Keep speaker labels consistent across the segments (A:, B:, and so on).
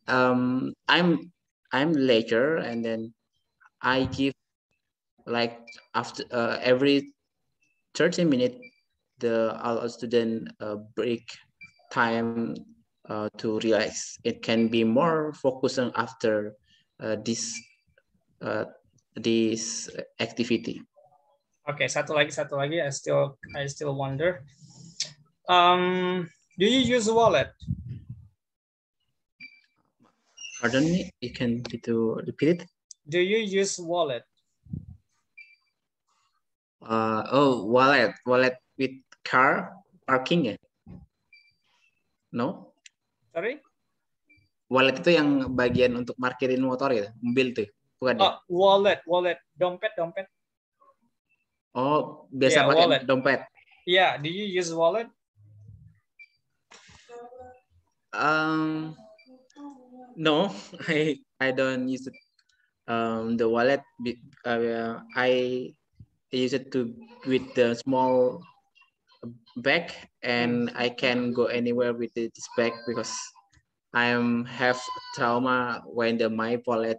A: I'm later, and then I give like after every 30 minutes the all student break time to relax. It can be more focusing after uh, this activity.
B: Okay, satu lagi. I still wonder. Do you use a wallet?
A: Pardon me, you can repeat it.
B: Do you use wallet?
A: Wallet with car parking ya? No?
B: Sorry?
A: Wallet itu yang bagian untuk parkirin motor ya, mobil tuh, bukan ya?
B: Wallet, dompet.
A: Oh, biasa pakai
B: wallet.
A: dompet.
B: Yeah, do you use wallet?
A: No, I don't use it. The wallet. I use it with the small bag, and I can go anywhere with this bag because I have trauma when my wallet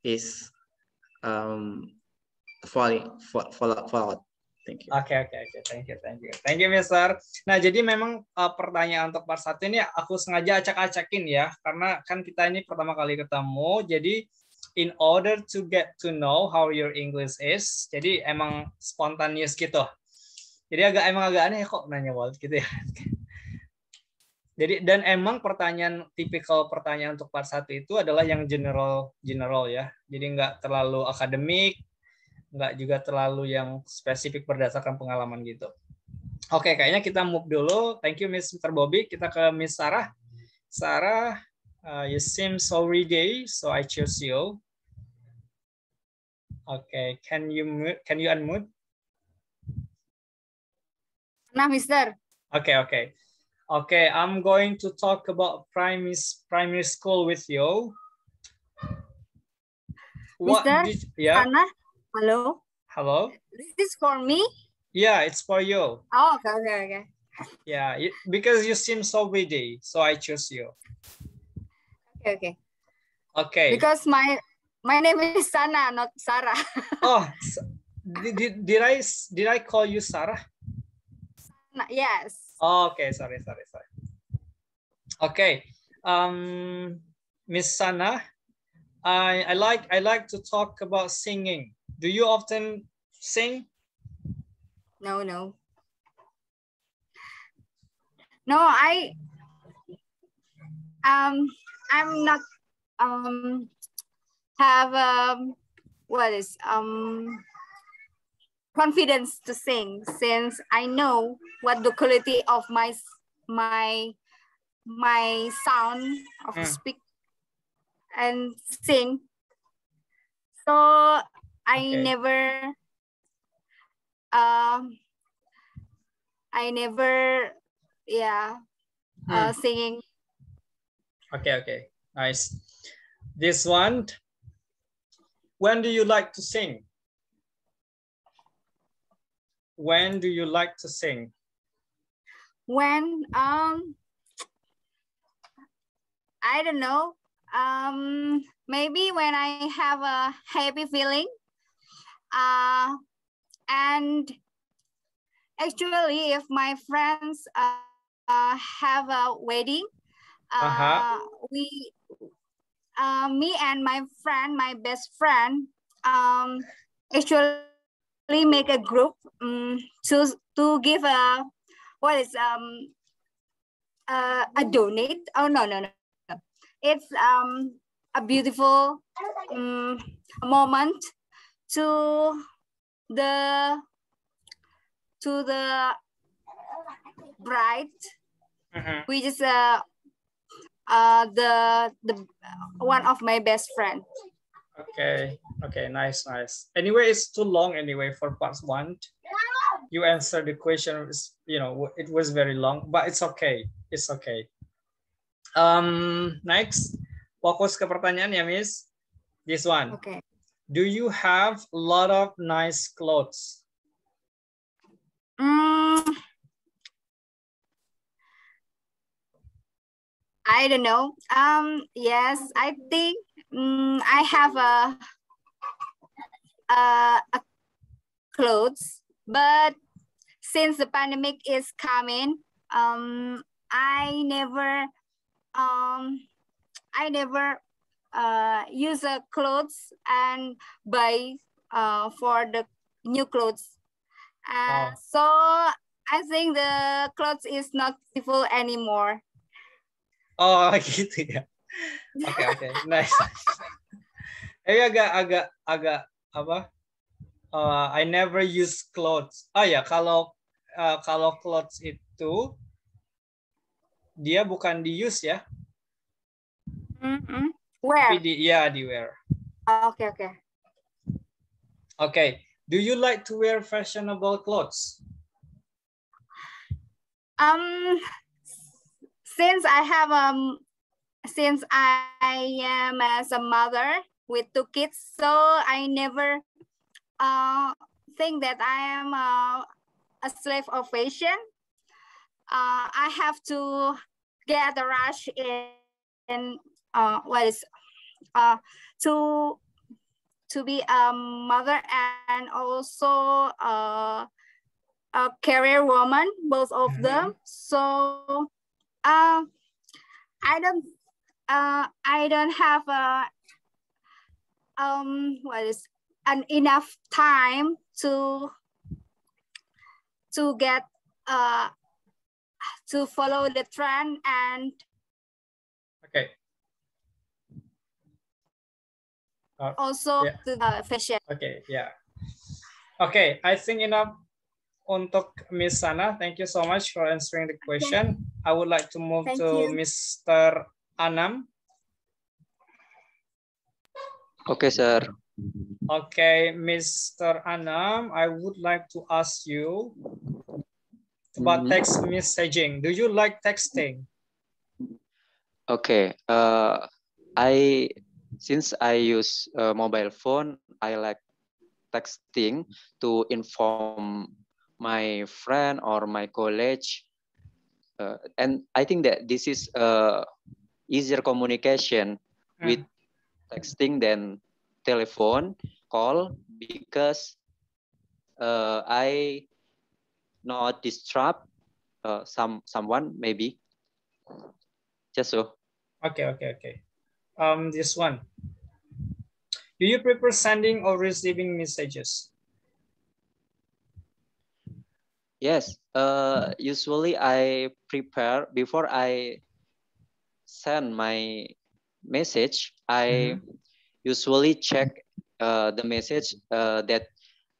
A: is fall out. Thank you.
B: Oke. Thank you, Mister. Nah, jadi memang pertanyaan untuk part 1 ini aku sengaja acak-acakin ya, karena kan kita ini pertama kali ketemu, jadi in order to get to know how your English is, jadi emang spontaneous gitu. Jadi emang agak aneh kok nanya wallet gitu ya. Jadi dan emang tipikal pertanyaan untuk part 1 itu adalah yang general ya. Jadi nggak terlalu akademik, nggak juga terlalu yang spesifik berdasarkan pengalaman gitu. Oke, kayaknya kita move dulu. Thank you, Mr. Bobby. Kita ke Miss Sarah. Sarah, you seem so ready, so I choose you. Okay, can you unmute?
C: Nah, Mister.
B: Okay, I'm going to talk about primary school with you.
C: Mister,
B: yeah.
C: Anna, hello.
B: Hello.
C: This is for me?
B: Yeah, it's for you.
C: Oh, okay.
B: Yeah, because you seem so ready, so I choose you.
C: Okay.
B: Because
C: my name is Sana, not Sarah.
B: Oh, did I call you Sarah?
C: Yes.
B: Oh, okay, sorry. Okay, Miss Sana, I like to talk about singing. Do you often sing?
C: No, I'm not have confidence to sing, since I know what the quality of my sound of speak and sing. So I never singing.
B: Okay, nice. This one, when do you like to sing? When do you like to sing?
C: When I don't know. Maybe when I have a happy feeling. And actually, if my friends have a wedding, me and my best friend, actually make a group to give a donate. Oh no. It's a beautiful moment to the bride, which is the one of my best friend.
B: Okay, nice. Anyway, it's too long anyway for part 1. You answered the question, it was very long, but it's okay. Next, fokus ke pertanyaan ya, Miss. This one.
C: Okay.
B: Do you have a lot of nice clothes?
C: I don't know. Yes, I think I have a clothes, but since the pandemic is coming, I never use a clothes and buy for the new clothes. So I think the clothes is not beautiful anymore.
B: Oh gitu ya. Oke, nice. Tapi agak apa? I never use clothes. Oh ya, kalau clothes itu dia bukan di use ya.
C: Where?
B: Tapi di wear.
C: Okay.
B: Okay. Do you like to wear fashionable clothes?
C: Since I am as a mother with 2 kids, so I never think that I am a slave of fashion. I have to get a rush in to be a mother and also a career woman, both of them. So I don't have enough time to get to follow the trend and also to the fashion.
B: Okay, I think enough untuk Miss Sana. Thank you so much for answering the question. I would like to move to Mr. Anam.
D: Okay, sir.
B: Okay, Mr. Anam, I would like to ask you about text messaging. Do you like texting?
D: Okay. Since I use a mobile phone, I like texting to inform my friend or my college. And I think that this is easier communication with texting than telephone call, because I not disrupt someone maybe. Just so.
B: Okay. This one. Do you prefer sending or receiving messages?
D: Yes. Usually I prepare before I send my message. I usually check the message that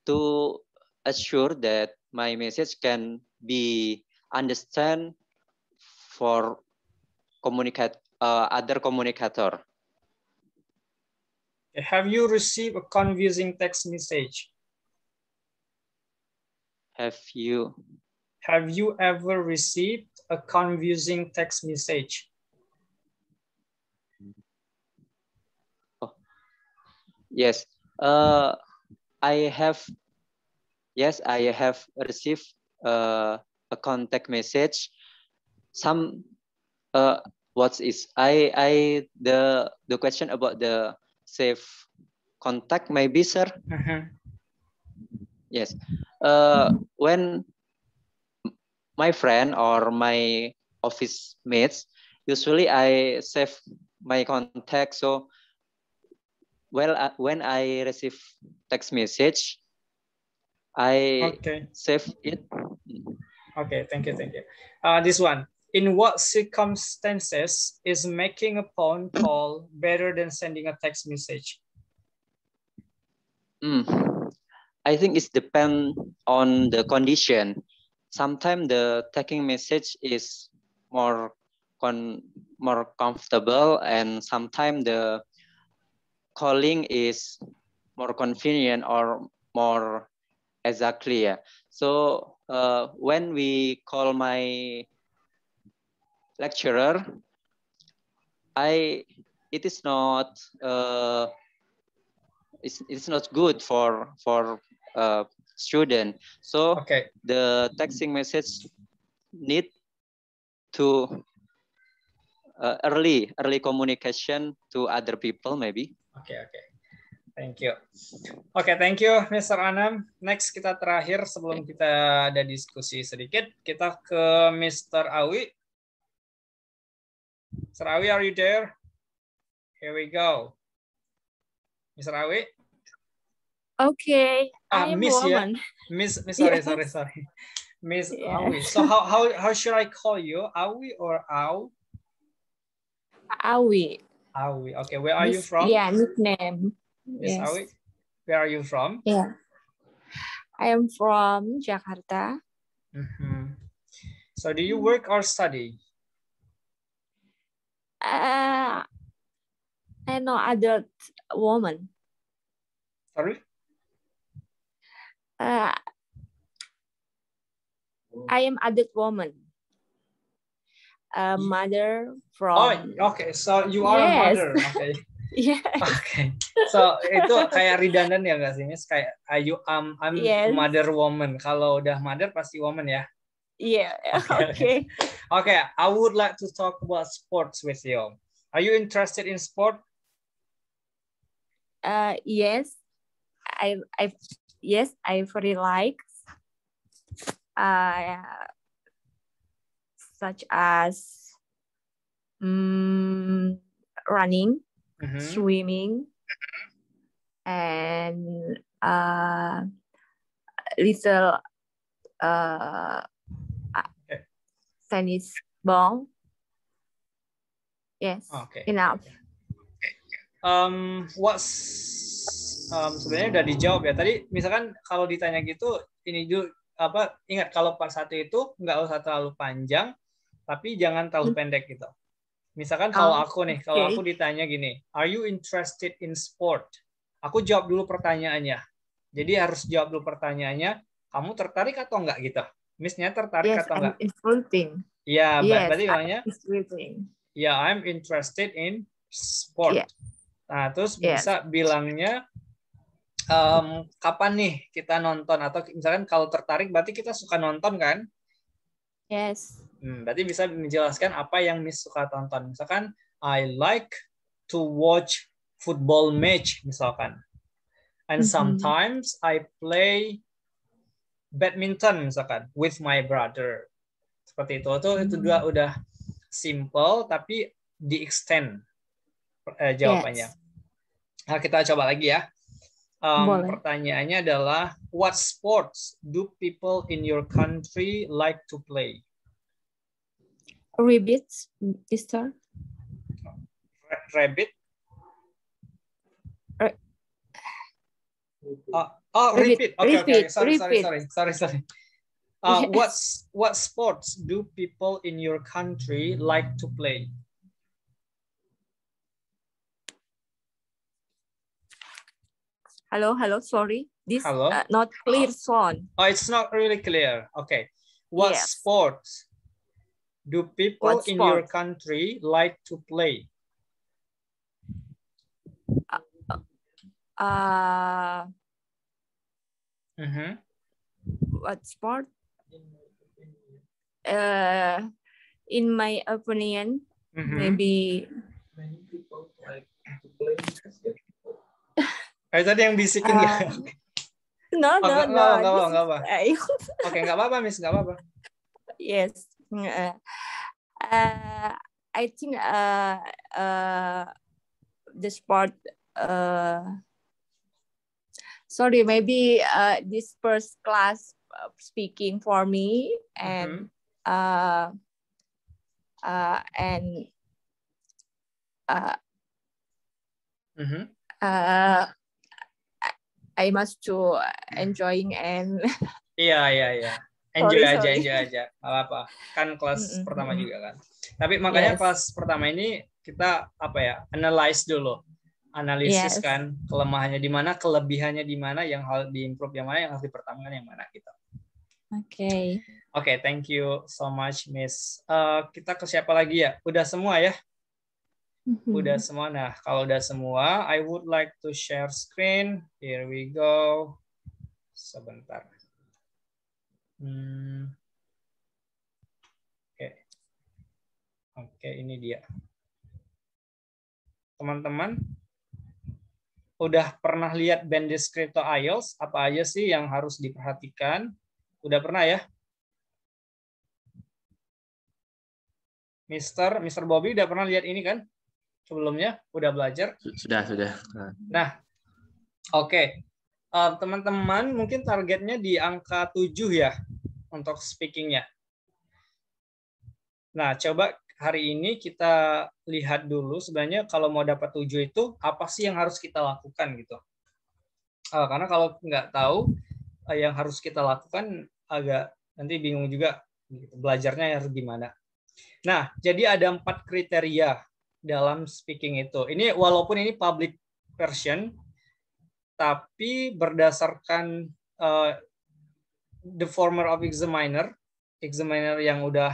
D: to assure that my message can be understand for other communicator.
B: Have you received a confusing text message?
D: Have you
B: ever received a confusing text message?
D: Oh, yes. I have received a contact message. Some the question about the save contact maybe, sir? Yes. When my friend or my office mates, usually I save my contact. So when I receive text message, I save it.
B: Okay, thank you. This one. In what circumstances is making a phone call better than sending a text message?
D: I think it depends on the condition. Sometimes the texting message is more comfortable, and sometimes the calling is more convenient or more exactly. Yeah. So when we call my lecturer, it is not it's not good for student. So the texting message need to early communication to other people maybe.
B: Oke. Thank you. Oke, thank you Mr. Anam. Next kita terakhir sebelum kita ada diskusi sedikit, kita ke Mr. Awi. Mr. Awi, are you there? Here we go. Mr. Awi.
E: Okay, I am
B: Miss
E: woman.
B: Ya? Miss,
E: Yes.
B: sorry. Miss
E: Yeah.
B: Awi. So how should I call you? Awi or Au?
E: Awi.
B: Awi. Okay, where are you from?
E: Yeah, nickname.
B: Miss
E: Yes.
B: Awi, where are you from?
E: Yeah. I am from Jakarta.
B: So do you work or study?
E: I'm no adult woman.
B: Sorry?
E: I am adult woman. A mother from.
B: Oh, okay. So you are a mother. Okay.
E: Yes.
B: Okay. So itu kayak redundant ya nggak sih, Miss? Kayak I'm
E: Yes.
B: mother woman. Kalau udah mother pasti woman ya.
E: Yeah.
B: Okay. Okay. I would like to talk about sports with you. Are you interested in sport?
E: Yes. Yes, I very like. Such as running, swimming, and little tennis ball. Yes,
B: Okay.
E: enough.
B: Sebenarnya udah dijawab ya. Tadi misalkan kalau ditanya gitu, ini dulu ingat kalau part 1 itu nggak usah terlalu panjang, tapi jangan terlalu pendek gitu. Misalkan kalau aku nih, kalau aku ditanya gini, are you interested in sport? Aku jawab dulu pertanyaannya. Jadi harus jawab dulu pertanyaannya, kamu tertarik atau enggak gitu. Miss-nya tertarik atau enggak? Iya, berarti bilangnya, ya, I'm interested in sport. Yeah. Nah, terus bisa bilangnya, kapan nih kita nonton? Atau misalkan kalau tertarik, berarti kita suka nonton kan?
E: Yes.
B: Berarti bisa menjelaskan apa yang Miss suka tonton. Misalkan, I like to watch football match, misalkan. And sometimes I play badminton, misalkan, with my brother. Seperti itu. Itu udah simple, tapi di-extend jawabannya. Yes. Nah, kita coba lagi ya. Pertanyaannya adalah, what sports do people in your country like to play?
E: Rabbit, Mister.
B: Rabbit? Repeat. Okay. Sorry. Yes. What sports do people in your country like to play?
E: Hello. Sorry, this not clear sound.
B: Oh, it's not really clear. Okay. What sports do people in your country like to play?
E: What sport? In my opinion, maybe.
A: Many people like to play basketball.
B: Tadi yang bisikin ya?
E: No.
B: Nggak apa. Oke, nggak apa-apa, Miss, nggak apa-apa.
E: Yes. I think the sport. Sorry, maybe this first class speaking for me, and I must to enjoying and.
B: Iya. Enjoy aja. Apa-apa. Kan kelas pertama juga kan. Tapi makanya kelas pertama ini kita analyze dulu. Analisis kan, kelemahannya di mana, kelebihannya di mana, yang harus diimprove yang mana, yang harus dipertahankan yang mana gitu. Oke, thank you so much, Miss. Kita ke siapa lagi ya? Udah semua ya? Udah semua. Nah, kalau udah semua, I would like to share screen. Here we go. Sebentar. Oke, ini dia. teman-teman? Udah pernah lihat band descriptor IELTS? Apa aja sih yang harus diperhatikan? Udah pernah ya? Mr. Bobby udah pernah lihat ini kan? Sebelumnya udah belajar?
A: Sudah.
B: Nah, oke. Teman-teman mungkin targetnya di angka 7 ya untuk speakingnya. Nah, coba hari ini kita lihat dulu sebenarnya kalau mau dapat 7 itu apa sih yang harus kita lakukan gitu. Karena kalau nggak tahu yang harus kita lakukan agak nanti bingung juga gitu, belajarnya harus gimana. Nah, jadi ada 4 kriteria dalam speaking itu. Ini walaupun ini public version, tapi berdasarkan the former of examiner yang udah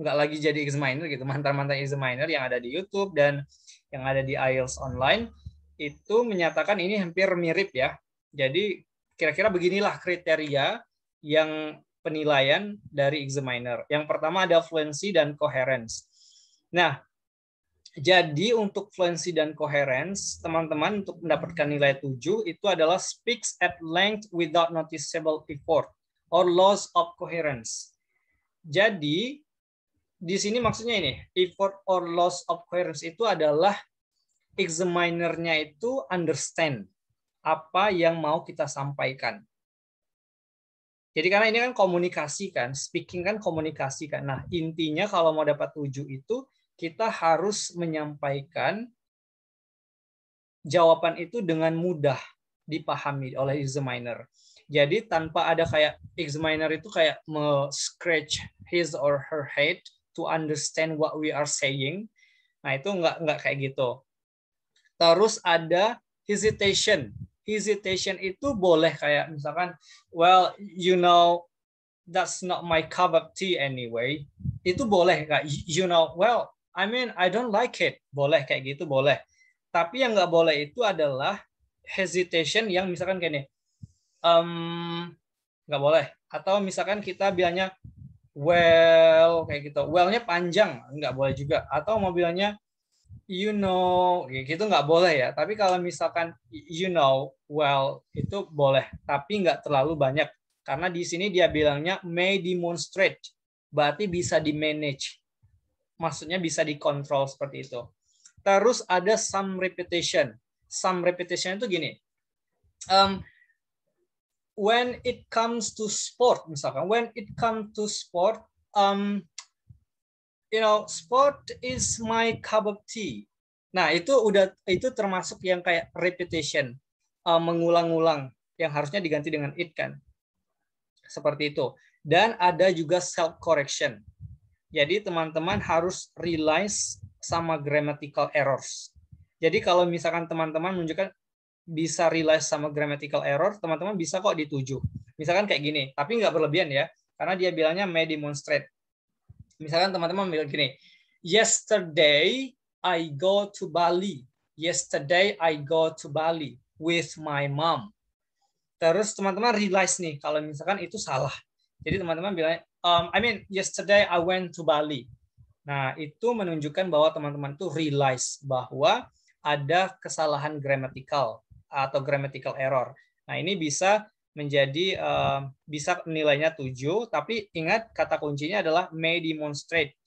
B: nggak lagi jadi examiner gitu, mantan-mantan examiner yang ada di YouTube dan yang ada di IELTS online, itu menyatakan ini hampir mirip ya. Jadi kira-kira beginilah kriteria yang penilaian dari examiner. Yang pertama ada fluency dan coherence. Nah, jadi untuk fluency dan coherence, teman-teman untuk mendapatkan nilai 7 itu adalah speaks at length without noticeable effort or loss of coherence. Jadi di sini maksudnya ini, effort or loss of coherence itu adalah examinernya itu understand apa yang mau kita sampaikan. Jadi karena ini kan komunikasi kan, speaking kan komunikasi kan. Nah, intinya kalau mau dapat 7 itu kita harus menyampaikan jawaban itu dengan mudah dipahami oleh examiner. Jadi tanpa ada kayak examiner itu kayak scratch his or her head to understand what we are saying. Nah, itu nggak kayak gitu. Terus ada hesitation. Hesitation itu boleh kayak misalkan, well, you know, that's not my cup of tea anyway. Itu boleh kayak, you know, well, I mean, I don't like it. Boleh kayak gitu, boleh. Tapi yang nggak boleh itu adalah hesitation yang misalkan kayak ini, nggak boleh. Atau misalkan kita bilangnya, well, kayak gitu. Well-nya panjang, nggak boleh juga. Atau mau bilangnya, you know, gitu nggak boleh ya. Tapi kalau misalkan you know, well, itu boleh. Tapi nggak terlalu banyak. Karena di sini dia bilangnya may demonstrate. Berarti bisa di-manage. Maksudnya bisa dikontrol seperti itu. Terus ada some repetition. Some repetition itu gini. When it comes to sport, misalkan, when it comes to sport, you know, sport is my cup of tea. Nah, itu termasuk yang kayak repetition, mengulang-ulang, yang harusnya diganti dengan it kan. Seperti itu. Dan ada juga self correction. Jadi teman-teman harus realize sama grammatical errors. Jadi kalau misalkan teman-teman menunjukkan bisa realize sama grammatical error, teman-teman bisa kok di 7. Misalkan kayak gini, tapi nggak berlebihan ya, karena dia bilangnya may demonstrate. Misalkan teman-teman bilang gini, yesterday I go to Bali. Yesterday I go to Bali with my mom. Terus teman-teman realize nih, kalau misalkan itu salah. Jadi teman-teman bilang, I mean yesterday I went to Bali. Nah, itu menunjukkan bahwa teman-teman tuh realize bahwa ada kesalahan gramatikal atau grammatical error. Nah, ini bisa menjadi bisa nilainya 7, tapi ingat kata kuncinya adalah may demonstrate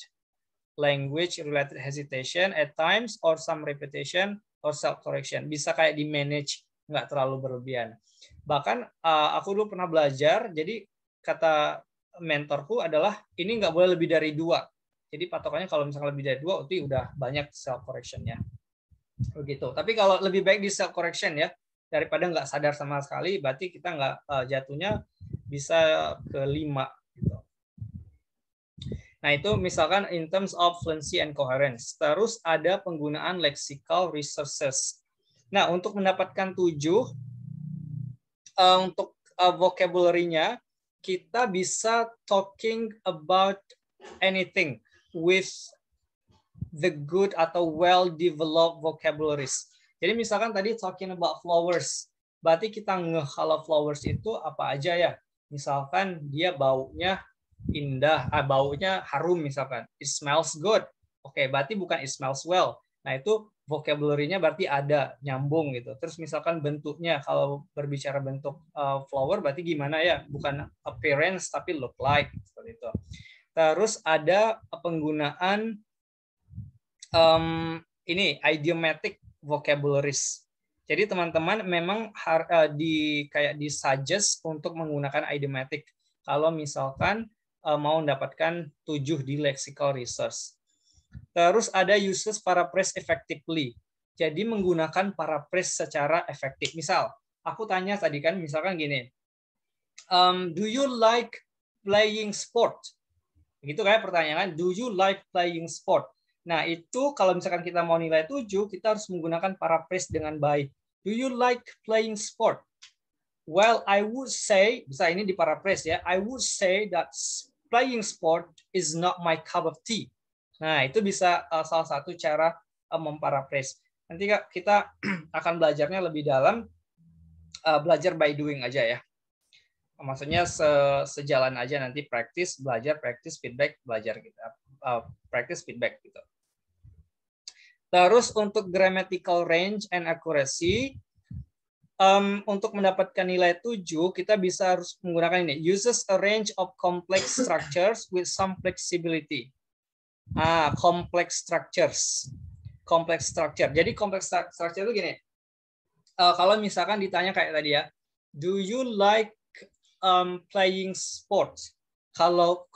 B: language related hesitation at times or some repetition or self correction. Bisa kayak di manage, nggak terlalu berlebihan. Bahkan aku dulu pernah belajar, jadi kata mentorku adalah ini nggak boleh lebih dari 2. Jadi patokannya kalau misalnya lebih dari 2 itu udah banyak self correctionnya. Begitu. Tapi kalau lebih baik di self correction ya, daripada nggak sadar sama sekali, berarti kita nggak jatuhnya bisa ke 5 gitu. Nah, itu misalkan in terms of fluency and coherence. Terus ada penggunaan lexical resources. Nah, untuk mendapatkan 7 untuk vocabulary-nya kita bisa talking about anything with the good atau well developed vocabularies. Jadi misalkan tadi talking about flowers, berarti kita kalau flowers itu apa aja ya? Misalkan dia baunya indah, baunya harum misalkan. It smells good. Oke, berarti bukan it smells well. Nah, itu vocabulary-nya berarti ada, nyambung gitu. Terus misalkan bentuknya, kalau berbicara bentuk flower berarti gimana ya? Bukan appearance tapi look like seperti itu. Terus ada penggunaan ini idiomatic vocabularies. Jadi teman-teman memang kayak disuggest untuk menggunakan idiomatic kalau misalkan mau mendapatkan 7 di lexical research. Terus ada uses paraphrase effectively. Jadi menggunakan paraphrase secara efektif. Misal, aku tanya tadi kan, misalkan gini, do you like playing sport? Begitu kayak pertanyaan, do you like playing sport? Nah, itu kalau misalkan kita mau nilai 7, kita harus menggunakan paraphrase dengan baik. Do you like playing sport? Well, I would say, bisa ini di paraphrase ya, I would say that playing sport is not my cup of tea. Nah, itu bisa salah satu cara memparaphrase. Nanti kita akan belajarnya lebih dalam, belajar by doing aja ya. Maksudnya sejalan aja nanti practice, belajar, practice, feedback, belajar gitu. Practice, feedback gitu. Terus untuk grammatical range and accuracy, untuk mendapatkan nilai 7, kita bisa harus menggunakan ini. Uses a range of complex structures with some flexibility. Complex structures. Complex structure. Jadi complex structure itu gini. Kalau misalkan ditanya kayak tadi ya, do you like playing sports? Kalau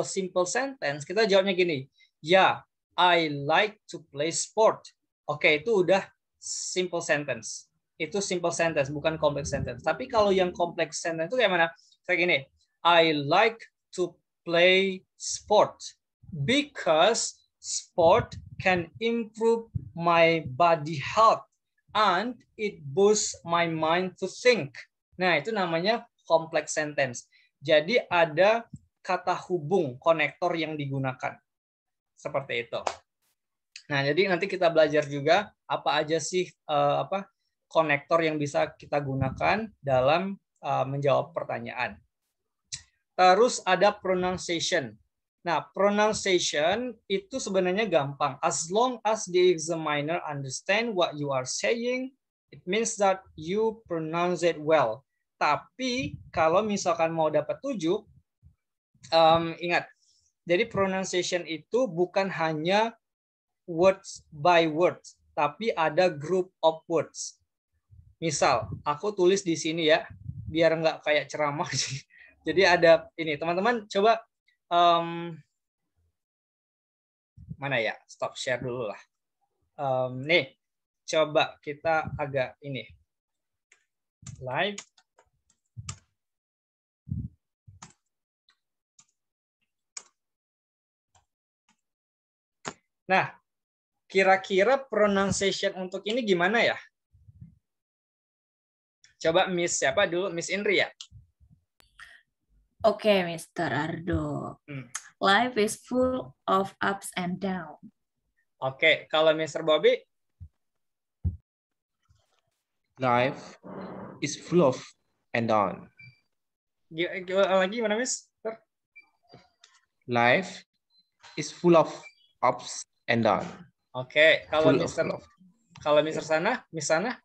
B: simple sentence, kita jawabnya gini. Yeah, I like to play sport. Oke, itu udah simple sentence. Itu simple sentence, bukan complex sentence. Tapi kalau yang complex sentence itu kayak mana? Kayak gini. I like to play sport because sport can improve my body health and it boosts my mind to think. Nah, itu namanya complex sentence. Jadi ada kata hubung, konektor yang digunakan. Seperti itu. Nah, jadi nanti kita belajar juga apa aja sih konektor yang bisa kita gunakan dalam menjawab pertanyaan. Terus ada pronunciation. Nah, pronunciation itu sebenarnya gampang. As long as the examiner understand what you are saying, it means that you pronounce it well. Tapi kalau misalkan mau dapat 7, ingat, jadi pronunciation itu bukan hanya words by words, tapi ada group of words. Misal, aku tulis di sini ya, biar nggak kayak ceramah. Jadi ada ini, teman-teman coba mana ya? Stop share dulu lah. Nih, coba kita agak ini live. Nah, kira-kira pronunciation untuk ini gimana ya? Coba Miss siapa dulu? Miss Indri ya?
E: Oke, Mr. Ardo. Life is full of ups and downs.
B: Oke, kalau Mr. Bobby?
A: Life is full of and down.
B: Lagi mana, Miss?
A: Life is full of ups and down.
B: Oke, kalau
A: Full
B: Mr. Sana, Miss Sana?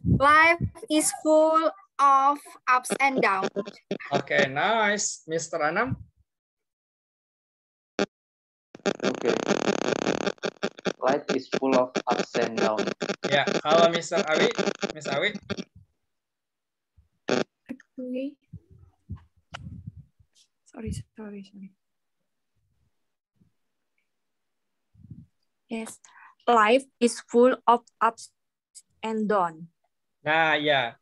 C: Life is full of ups and downs.
B: Oke, nice. Mr. Anam?
D: Okay. Life is full of ups and downs.
B: Ya, kalau Mr. Awi, Miss Awi?
E: Okay. Sorry. Yes, life is full of ups and downs.
B: Nah, ya.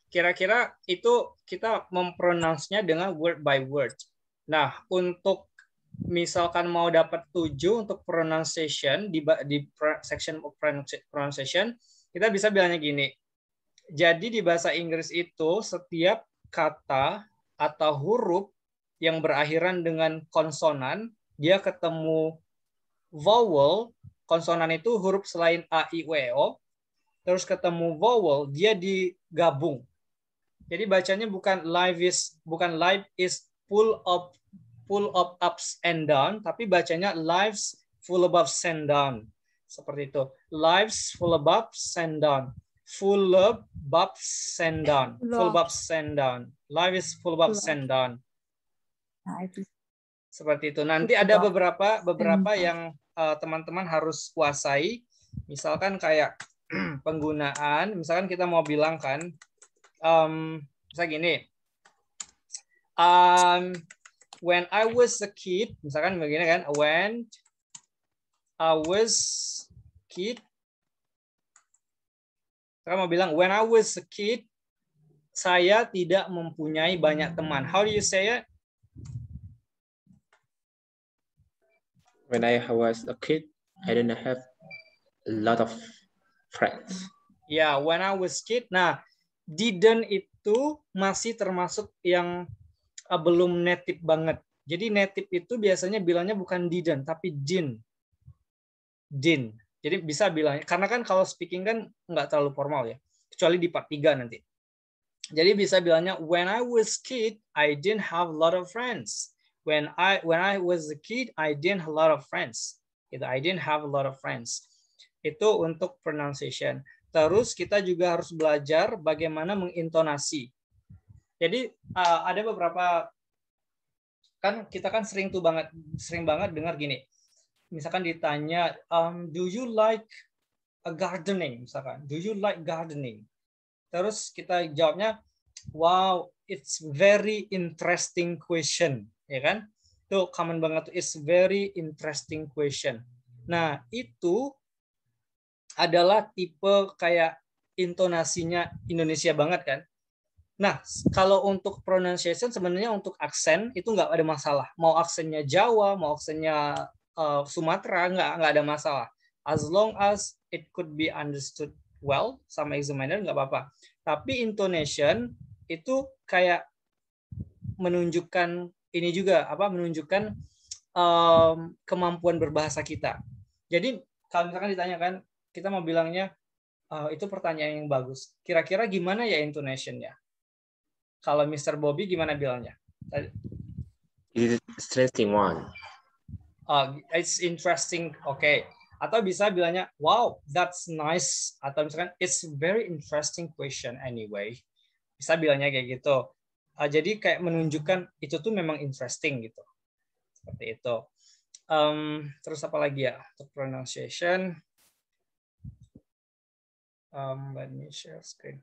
B: Kira-kira itu kita mempronounce-nya dengan word by word. Nah, untuk misalkan mau dapat 7 untuk pronunciation di section of pronunciation, kita bisa bilangnya gini. Jadi di bahasa Inggris itu setiap kata atau huruf yang berakhiran dengan konsonan, dia ketemu vowel, konsonan itu huruf selain A, I, U, E, O, terus ketemu vowel, dia digabung. Jadi bacanya bukan life is full of ups and down, tapi bacanya life full of ups and down. Seperti itu. Life's full of ups and down. Full of ups and down. Full of ups and down. Life is full of ups and down. Seperti itu. Nanti ada beberapa yang teman-teman harus kuasai. Misalkan kayak penggunaan, misalkan kita mau bilang kan, misalnya gini, when I was a kid, misalkan begini kan, when I was kid, saya mau bilang when I was a kid, saya tidak mempunyai banyak teman. How do you say it?
A: When I was a kid, I didn't have a lot of friends.
B: Ya, when I was kid. Nah, didn't itu masih termasuk yang belum native banget. Jadi native itu biasanya bilangnya bukan didn't, tapi din. Din. Jadi bisa bilangnya, karena kan kalau speaking kan nggak terlalu formal ya, kecuali di part 3 nanti. Jadi bisa bilangnya, when I was kid, I didn't have a lot of friends. When I was a kid, I didn't have a lot of friends. Gitu, I didn't have a lot of friends. Itu untuk pronunciation. Terus kita juga harus belajar bagaimana mengintonasi. Jadi ada beberapa, kan kita kan sering banget dengar gini. Misalkan ditanya, do you like a gardening? Misalkan, do you like gardening? Terus kita jawabnya, wow, it's very interesting question, ya kan? Itu common banget, it's very interesting question. Nah, itu adalah tipe kayak intonasinya Indonesia banget kan. Nah, kalau untuk pronunciation sebenarnya untuk aksen itu nggak ada masalah. Mau aksennya Jawa, mau aksennya Sumatera, nggak ada masalah. As long as it could be understood well sama examiner nggak apa-apa. Tapi intonation itu kayak menunjukkan ini juga menunjukkan kemampuan berbahasa kita. Jadi kalau misalkan ditanyakan, kita mau bilangnya itu pertanyaan yang bagus. Kira-kira gimana ya intonation-nya? Kalau Mr. Bobby gimana bilangnya?
A: It's interesting one.
B: It's interesting, okay. Atau bisa bilangnya, wow, that's nice. Atau misalkan, it's very interesting question anyway. Bisa bilangnya kayak gitu. Jadi kayak menunjukkan itu tuh memang interesting gitu. Seperti itu. Terus apa lagi ya untuk pronunciation? Let me share screen.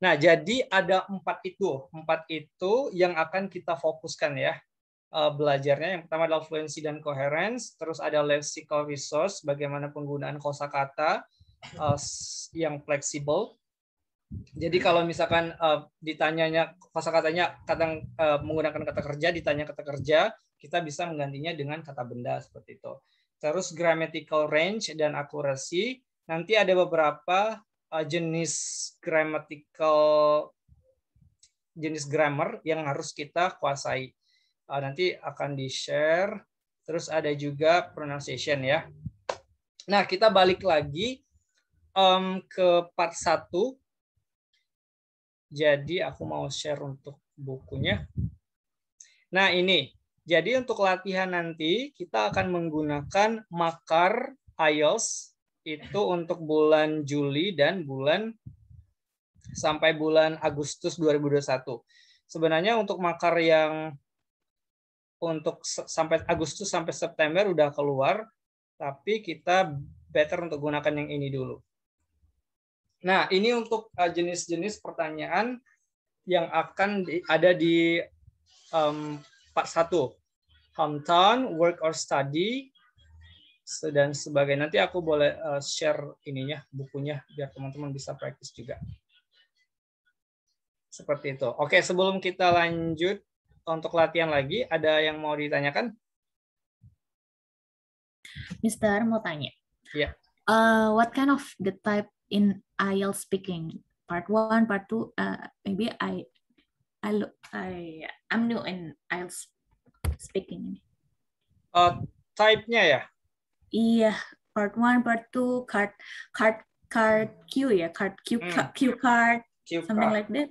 B: Nah, jadi ada 4 itu yang akan kita fokuskan ya belajarnya. Yang pertama adalah fluency dan coherence, terus ada lexical resource, bagaimana penggunaan kosakata yang fleksibel. Jadi kalau misalkan ditanyanya kosakatanya kadang menggunakan kata kerja, ditanya kata kerja, kita bisa menggantinya dengan kata benda seperti itu. Terus grammatical range dan accuracy. Nanti ada beberapa jenis grammar yang harus kita kuasai. Nanti akan di-share. Terus ada juga pronunciation ya. Nah, kita balik lagi ke part 1. Jadi aku mau share untuk bukunya. Nah, ini. Jadi untuk latihan nanti kita akan menggunakan makar IELTS itu untuk bulan Juli dan sampai bulan Agustus 2021. Sebenarnya untuk makar yang untuk sampai Agustus sampai September udah keluar, tapi kita better untuk gunakan yang ini dulu. Nah, ini untuk jenis-jenis pertanyaan yang akan ada di part 1. Hometown, work or study, dan sebagainya. Nanti aku boleh share ininya, bukunya, biar teman-teman bisa praktis juga. Seperti itu. Oke, sebelum kita lanjut untuk latihan lagi, ada yang mau ditanyakan?
E: Mister, mau tanya.
B: Ya.
E: What kind of the type in IELTS speaking? Part 1, part 2, maybe I'm new in IELTS speaking.
B: Type-nya ya?
E: Iya, part 1, part 2, card Q ya, card Q card, something like that.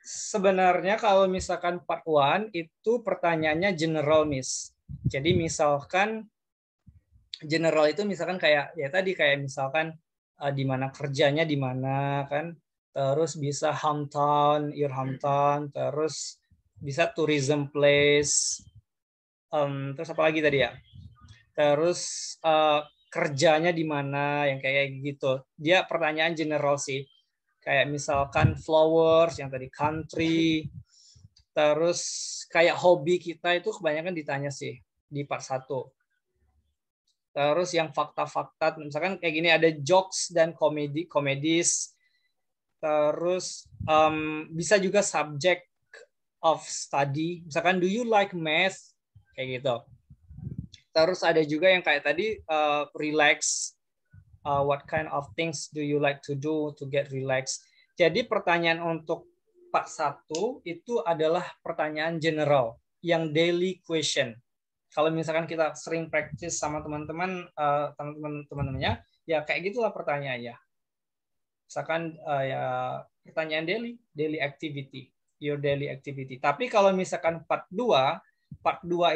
B: Sebenarnya kalau misalkan part 1 itu pertanyaannya general, Miss. Jadi misalkan general itu misalkan kayak ya tadi kayak misalkan di mana kerjanya di mana kan, terus bisa hometown, your hometown, terus bisa tourism place, terus apa lagi tadi ya? Terus kerjanya di mana yang kayak gitu. Dia pertanyaan general sih. Kayak misalkan flowers yang tadi country, terus kayak hobi kita itu kebanyakan ditanya sih di part 1. Terus yang fakta-fakta misalkan kayak gini ada jokes dan komedis. Terus bisa juga subject of study. Misalkan do you like math kayak gitu. Terus ada juga yang kayak tadi relax. What kind of things do you like to do to get relaxed? Jadi pertanyaan untuk part 1 itu adalah pertanyaan general yang daily question. Kalau misalkan kita sering practice sama teman-temannya, ya kayak gitulah pertanyaannya. Misalkan ya pertanyaan daily activity, your daily activity. Tapi kalau misalkan part 2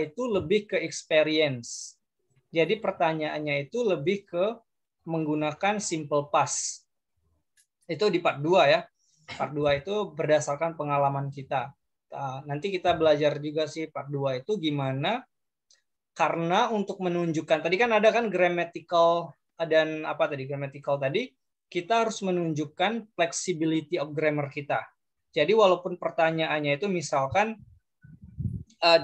B: itu lebih ke experience. Jadi pertanyaannya itu lebih ke menggunakan simple past. Itu di part 2 ya. Part 2 itu berdasarkan pengalaman kita. Nanti kita belajar juga sih part 2 itu gimana, karena untuk menunjukkan, tadi kan ada kan grammatical dan apa tadi, grammatical tadi, kita harus menunjukkan flexibility of grammar kita. Jadi walaupun pertanyaannya itu misalkan,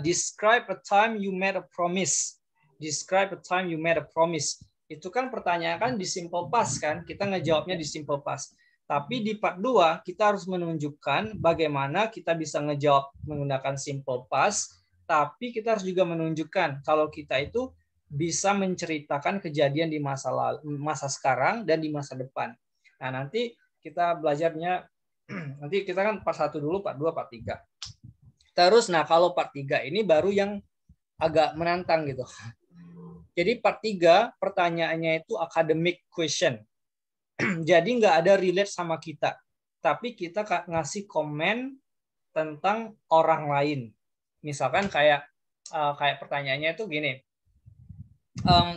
B: describe a time you made a promise. Describe a time you made a promise. Itu kan pertanyaan kan di simple past kan, kita ngejawabnya di simple past. Tapi di part 2 kita harus menunjukkan bagaimana kita bisa ngejawab menggunakan simple past, tapi kita harus juga menunjukkan kalau kita itu bisa menceritakan kejadian di masa lalu, masa sekarang dan di masa depan. Nah, nanti kita belajarnya nanti kita kan part 1 dulu, part 2, part 3. Terus nah kalau part 3 ini baru yang agak menantang gitu. Jadi part 3 pertanyaannya itu academic question. Jadi nggak ada relate sama kita, tapi kita ngasih komen tentang orang lain. Misalkan kayak pertanyaannya itu gini,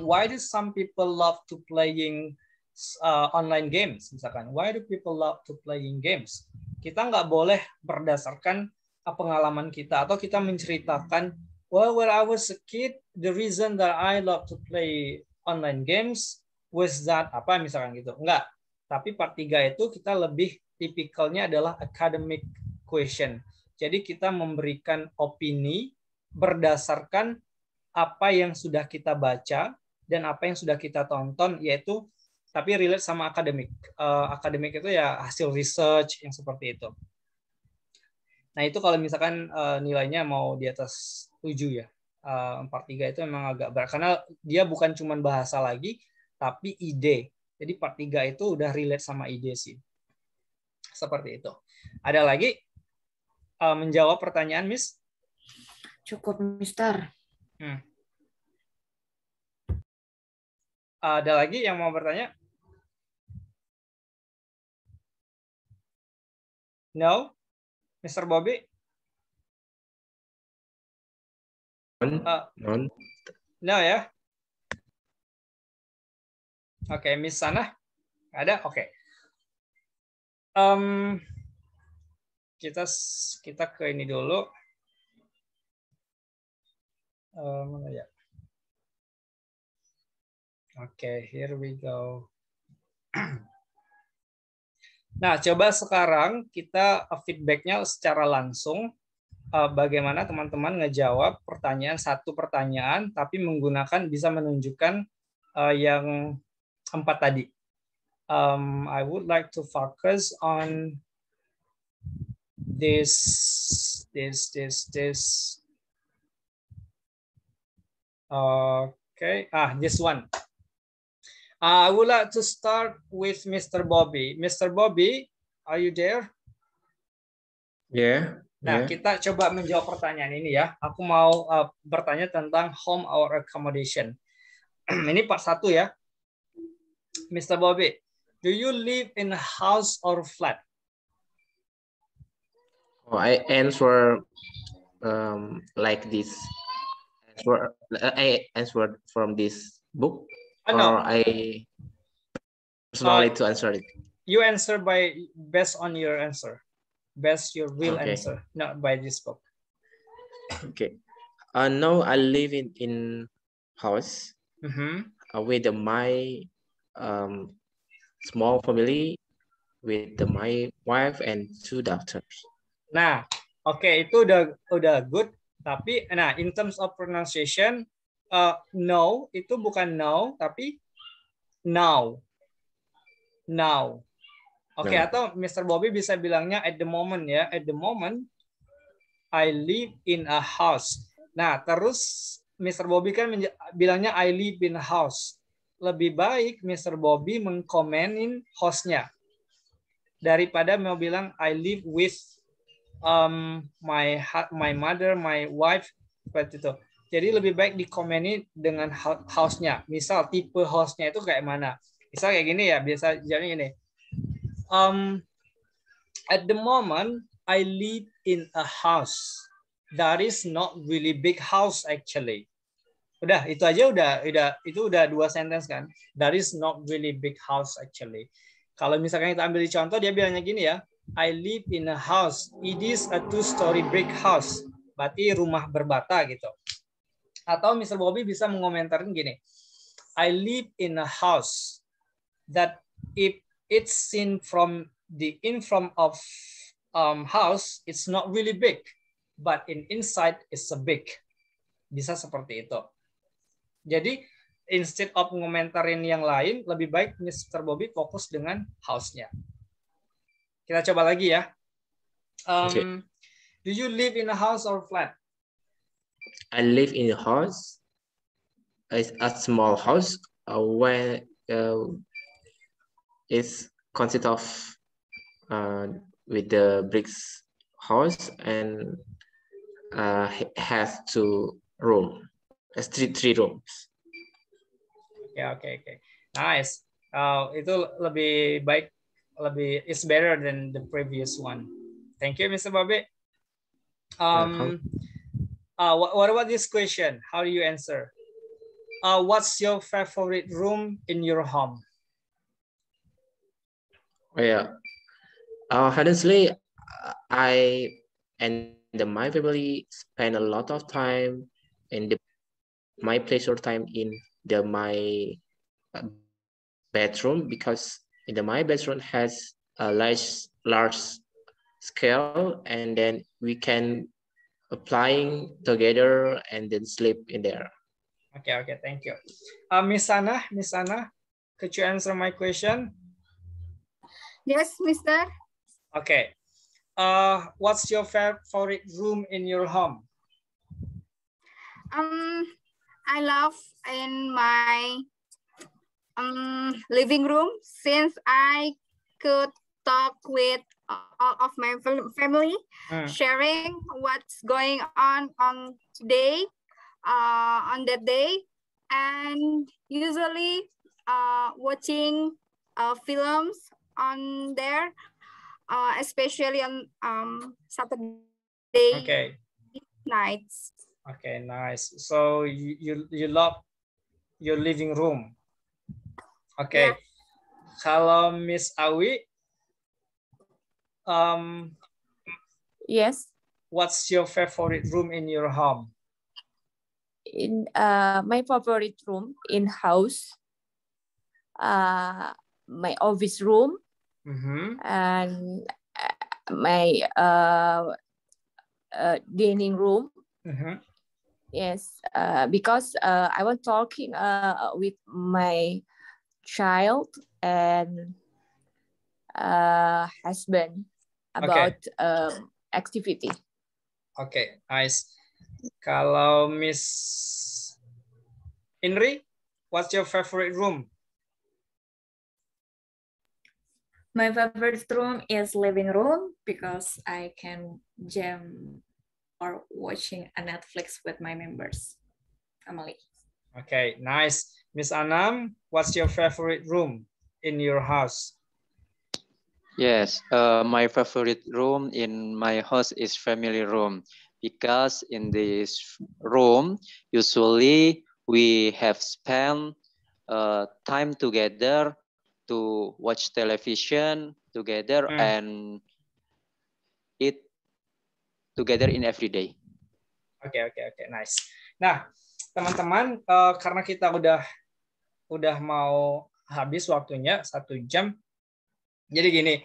B: why do some people love to playing online games? Misalkan, why do people love to playing games? Kita nggak boleh berdasarkan pengalaman kita atau kita menceritakan, well, when I was a kid, the reason that I love to play online games was that apa misalkan gitu. Enggak. Tapi part 3 itu kita lebih tipikalnya adalah academic question. Jadi kita memberikan opini berdasarkan apa yang sudah kita baca dan apa yang sudah kita tonton, yaitu tapi relate sama akademik. Akademik itu ya hasil research yang seperti itu. Nah, itu kalau misalkan nilainya mau di atas 7 ya. Part 3 itu memang agak berat karena dia bukan cuma bahasa lagi, tapi ide. Jadi part 3 itu udah relate sama ide sih. Seperti itu. Ada lagi menjawab pertanyaan, Miss?
E: Cukup, Mister.
B: Ada lagi yang mau bertanya? No? Mr. Bobby? No ya? Oke, Miss Sana? Ada? Oke. Kita ke ini dulu. Mana ya? Oke, here we go. Nah, coba sekarang kita feedback-nya secara langsung. Bagaimana teman-teman ngejawab satu pertanyaan, tapi menggunakan bisa menunjukkan yang 4 tadi. I would like to focus on this. Okay, this one. I would like to start with Mr. Bobby. Mr. Bobby, are you there?
A: Yeah.
B: Nah, kita coba menjawab pertanyaan ini ya. Aku mau bertanya tentang home or accommodation. Ini part 1 ya. Mr. Bobby, do you live in a house or flat?
A: Oh, I answer like this. I answered from this book,
B: No.
A: or I personally to answer it.
B: You answer by based on your answer, based your real
A: Okay.
B: answer, not by this book.
A: Okay. Now I live in house with my small family with my wife and 2 daughters.
B: Nah, oke, itu udah good. Tapi, nah, in terms of pronunciation, no itu bukan no, tapi now. Now. Oke, atau Mr. Bobby bisa bilangnya at the moment ya. At the moment, I live in a house. Nah, terus Mr. Bobby kan bilangnya I live in a house. Lebih baik Mr. Bobby mengkomenin hostnya daripada mau bilang I live with my mother, my wife, seperti itu. Jadi lebih baik dikomenin dengan house-nya. Misal tipe house-nya itu kayak mana. Misal kayak gini ya, biasa jawabnya gini. At the moment, I live in a house that is not really big house actually. Udah, itu aja itu udah 2 sentence kan. That is not really big house actually. Kalau misalkan kita ambil di contoh, dia bilangnya gini ya. I live in a house. It is a 2-story brick house. Berarti rumah berbata gitu. Atau Mr. Bobby bisa mengomentarin gini. I live in a house that if it's seen from the in front of house, it's not really big, but in inside it's a big. Bisa seperti itu. Jadi instead of ngomentarin yang lain, lebih baik Mr. Bobby fokus dengan house-nya. Kita coba lagi ya.
A: Okay.
B: Do you live in a house or flat?
A: I live in a house. It's a small house where it's consist of with the bricks house and has 2 rooms, 3 rooms.
B: Okay. Nice. Itu lebih baik, it's better than the previous one. Thank you, Mr. Bobby. What about this question? How do you answer? What's your favorite room in your home?
A: Yeah. Honestly, I and my family spend a lot of time in my pleasure time in my bedroom, because my bedroom has a large scale, and then we can applying together and then sleep in there.
B: Okay, thank you. Miss Anna, could you answer my question?
C: Yes, Mister.
B: Okay. What's your favorite room in your home?
C: I love in my living room, since I could talk with all of my family, sharing what's going on today, on that day, and usually watching films on there, especially on Saturday nights.
B: Okay, nice. So you love your living room. Okay. Yeah. Kalau Miss Awi,
F: yes.
B: What's your favorite room in your home?
F: In my favorite room in house, my office room, and my dining room. Yes, because I was talking with my child and husband about activity.
B: Okay, nice. Kalau Miss Inri, what's your favorite room?
E: My favorite room is living room, because I can jam or watching a Netflix with my members, family.
B: Okay, nice. Miss Anam, what's your favorite room in your house?
D: Yes, my favorite room in my house is family room because in this room usually we have spent time together to watch television together and eat together in every day.
B: Oke, nice. Nah, teman-teman, karena kita udah mau habis waktunya 1 jam. Jadi gini,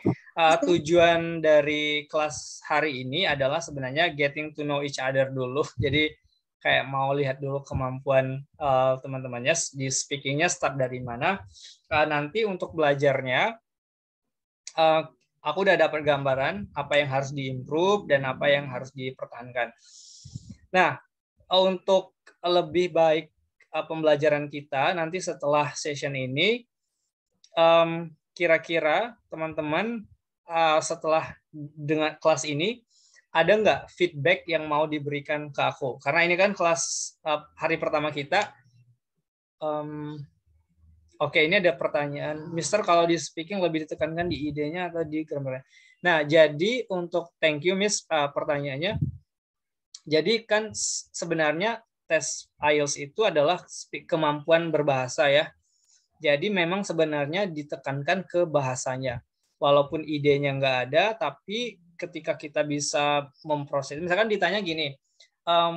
B: tujuan dari kelas hari ini adalah sebenarnya getting to know each other dulu. Jadi kayak mau lihat dulu kemampuan teman-temannya di speakingnya start dari mana. Nanti untuk belajarnya, aku udah dapat gambaran apa yang harus diimprove dan apa yang harus dipertahankan. Nah, untuk lebih baik pembelajaran kita nanti setelah session ini, kira-kira teman-teman setelah dengan kelas ini ada nggak feedback yang mau diberikan ke aku? Karena ini kan kelas hari pertama kita. Oke, ini ada pertanyaan, Mister, kalau di speaking lebih ditekankan di idenya atau di grammarnya? Nah, jadi untuk thank you Miss pertanyaannya. Jadi kan sebenarnya tes IELTS itu adalah kemampuan berbahasa ya. Jadi memang sebenarnya ditekankan ke bahasanya. Walaupun idenya nggak ada, tapi ketika kita bisa memproses, misalkan ditanya gini,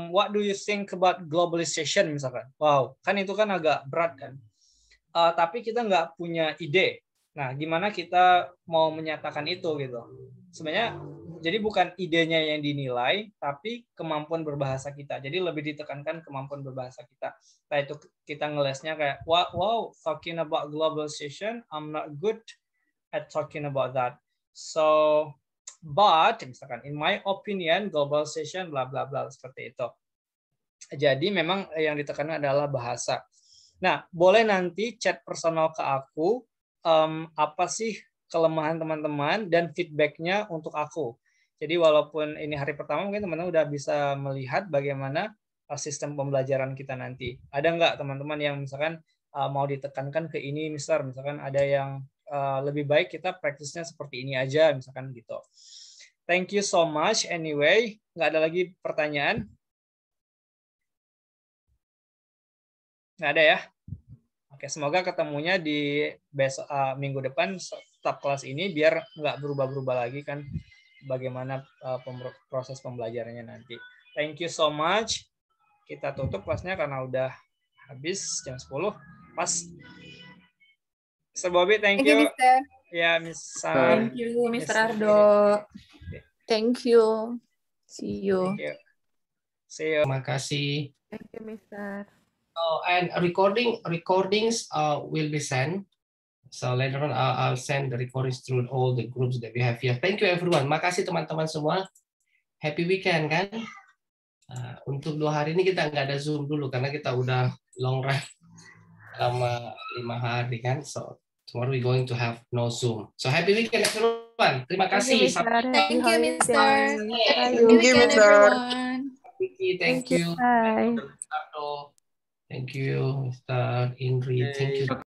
B: what do you think about globalization misalkan? Wow, kan itu kan agak berat kan. Tapi kita nggak punya ide. Nah, gimana kita mau menyatakan itu gitu? Sebenarnya jadi bukan idenya yang dinilai, tapi kemampuan berbahasa kita. Jadi lebih ditekankan kemampuan berbahasa kita. Nah, itu kita ngelesnya kayak, wow, talking about globalization, I'm not good at talking about that. So, but misalkan, in my opinion, globalization, bla bla bla seperti itu. Jadi memang yang ditekankan adalah bahasa. Nah, boleh nanti chat personal ke aku, apa sih kelemahan teman-teman dan feedback-nya untuk aku. Jadi walaupun ini hari pertama, mungkin teman-teman udah bisa melihat bagaimana sistem pembelajaran kita nanti. Ada nggak teman-teman yang misalkan mau ditekankan ke ini, misalkan ada yang lebih baik kita praktisnya seperti ini aja, misalkan gitu. Thank you so much. Anyway, nggak ada lagi pertanyaan? Nggak ada ya? Oke, semoga ketemunya di besok minggu depan tetap kelas ini biar nggak berubah-berubah lagi kan bagaimana proses pembelajarannya nanti. Thank you so much. Kita tutup kelasnya karena udah habis jam 10. Pas. Mr. Bobby, thank you.
C: Mister.
B: Ya, Miss.
E: Thank you, Mr. Ardo.
F: Thank you. See you.
B: Thank you. See you.
G: Terima kasih.
F: Thank you, Mister.
G: Oh, and recordings will be sent. So later on, I'll send the recordings through all the groups that we have here. Thank you everyone. Makasih teman-teman semua. Happy weekend kan? Untuk 2 hari ini kita nggak ada Zoom dulu karena kita udah long run selama 5 hari kan. So tomorrow we're going to have no Zoom. So happy weekend everyone. Terima kasih.
E: Thank you, Mister.
F: Thank you,
E: Mister.
G: Thank you.
F: Bye.
G: Thank you, Mr. Indri. Thank you.